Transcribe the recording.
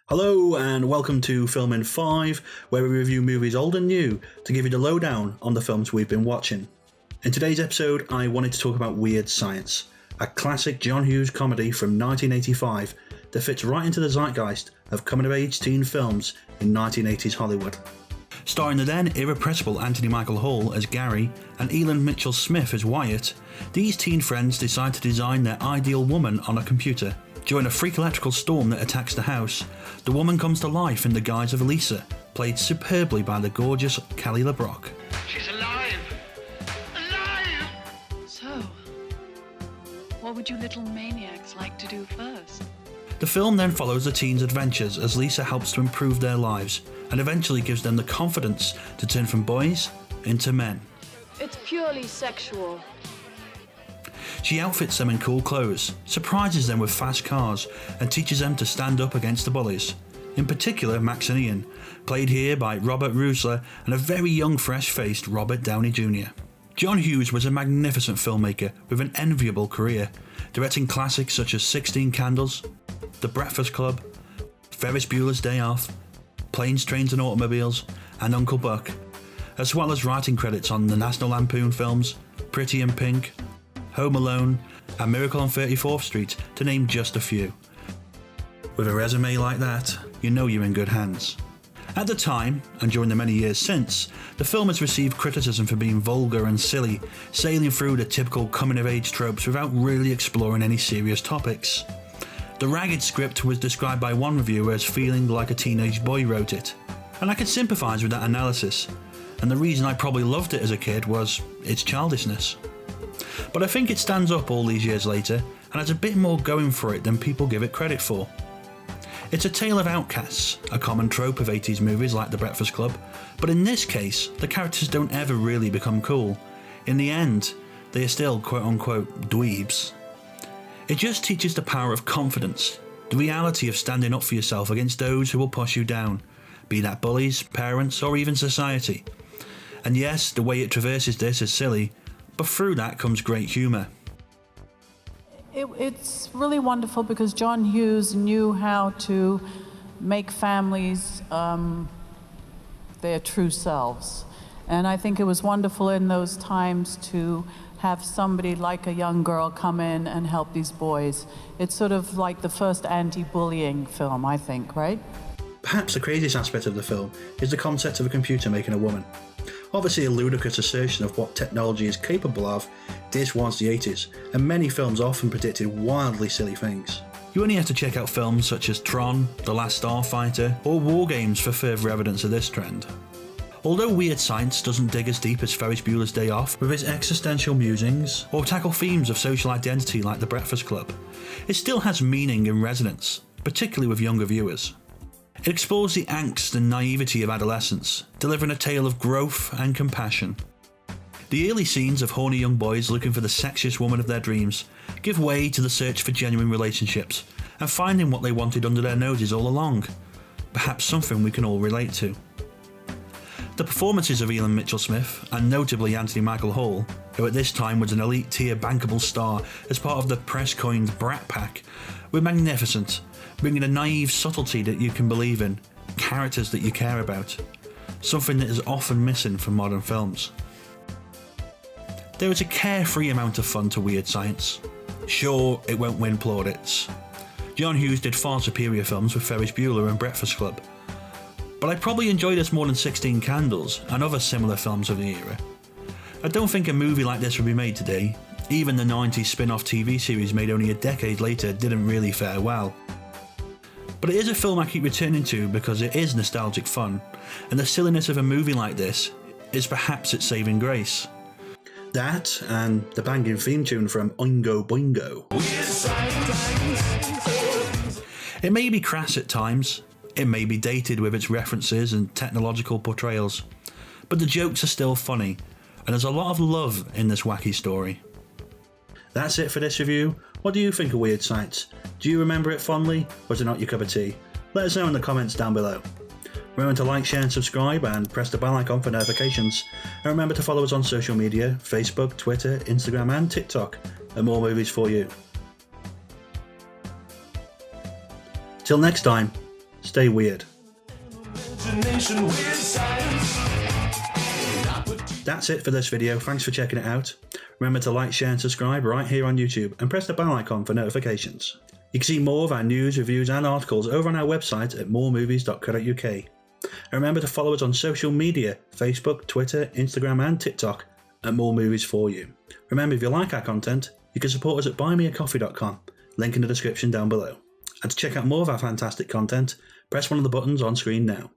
Hello and welcome to Film in 5, where we review movies old and new to give you the lowdown on the films we've been watching. In today's episode, I wanted to talk about Weird Science, a classic John Hughes comedy from 1985 that fits right into the zeitgeist of coming-of-age teen films in 1980s Hollywood. Starring the then irrepressible Anthony Michael Hall as Gary and Ilan Mitchell-Smith as Wyatt, these teen friends decide to design their ideal woman on a computer. During a freak electrical storm that attacks the house, the woman comes to life in the guise of Lisa, played superbly by the gorgeous Kelly LeBrock. She's alive! Alive! So, what would you little maniacs like to do first? The film then follows the teens' adventures as Lisa helps to improve their lives and eventually gives them the confidence to turn from boys into men. It's purely sexual. She outfits them in cool clothes, surprises them with fast cars, and teaches them to stand up against the bullies. In particular, Max and Ian, played here by Robert Rusler and a very young, fresh-faced Robert Downey Jr. John Hughes was a magnificent filmmaker with an enviable career, directing classics such as 16 Candles, The Breakfast Club, Ferris Bueller's Day Off, Planes, Trains and Automobiles, and Uncle Buck, as well as writing credits on the National Lampoon films, Pretty in Pink, Home Alone, and Miracle on 34th Street, to name just a few. With a resume like that, you know you're in good hands. At the time, and during the many years since, the film has received criticism for being vulgar and silly, sailing through the typical coming-of-age tropes without really exploring any serious topics. The ragged script was described by one reviewer as feeling like a teenage boy wrote it, and I could sympathise with that analysis, and the reason I probably loved it as a kid was its childishness. But I think it stands up all these years later and has a bit more going for it than people give it credit for. It's a tale of outcasts, a common trope of 80s movies like The Breakfast Club, but in this case, the characters don't ever really become cool. In the end, they are still quote-unquote dweebs. It just teaches the power of confidence, the reality of standing up for yourself against those who will push you down, be that bullies, parents, or even society. And yes, the way it traverses this is silly, but through that comes great humour. It's really wonderful because John Hughes knew how to make families their true selves. And I think it was wonderful in those times to have somebody like a young girl come in and help these boys. It's sort of like the first anti-bullying film, I think, right? Perhaps the craziest aspect of the film is the concept of a computer making a woman. Obviously a ludicrous assertion of what technology is capable of, this was the 80s, and many films often predicted wildly silly things. You only have to check out films such as Tron, The Last Starfighter, or War Games for further evidence of this trend. Although Weird Science doesn't dig as deep as Ferris Bueller's Day Off with its existential musings, or tackle themes of social identity like The Breakfast Club, it still has meaning and resonance, particularly with younger viewers. It explores the angst and naivety of adolescence, delivering a tale of growth and compassion. The early scenes of horny young boys looking for the sexiest woman of their dreams give way to the search for genuine relationships and finding what they wanted under their noses all along, perhaps something we can all relate to. The performances of Ilan Mitchell-Smith, and notably Anthony Michael Hall, who at this time was an elite tier bankable star as part of the press-coined Brat Pack, were magnificent, bringing a naive subtlety that you can believe in, characters that you care about, something that is often missing from modern films. There is a carefree amount of fun to Weird Science. Sure, it won't win plaudits. John Hughes did far superior films with Ferris Bueller and Breakfast Club, but I probably enjoy this more than 16 Candles and other similar films of the era. I don't think a movie like this would be made today. Even the 90s spin-off TV series made only a decade later didn't really fare well. But it is a film I keep returning to because it is nostalgic fun, and the silliness of a movie like this is perhaps its saving grace. That, and the banging theme tune from Oingo Boingo. It may be crass at times, it may be dated with its references and technological portrayals, but the jokes are still funny, and there's a lot of love in this wacky story. That's it for this review. What do you think of Weird Science? Do you remember it fondly, or is it not your cup of tea? Let us know in the comments down below. Remember to like, share and subscribe, and press the bell icon for notifications. And remember to follow us on social media, Facebook, Twitter, Instagram and TikTok, and more movies for you. Till next time, stay weird. That's it for this video, thanks for checking it out. Remember to like, share and subscribe right here on YouTube and press the bell icon for notifications. You can see more of our news, reviews and articles over on our website at moremovies.co.uk. And remember to follow us on social media, Facebook, Twitter, Instagram and TikTok at More Movies For You. Remember, if you like our content, you can support us at buymeacoffee.com, link in the description down below. And to check out more of our fantastic content, press one of the buttons on screen now.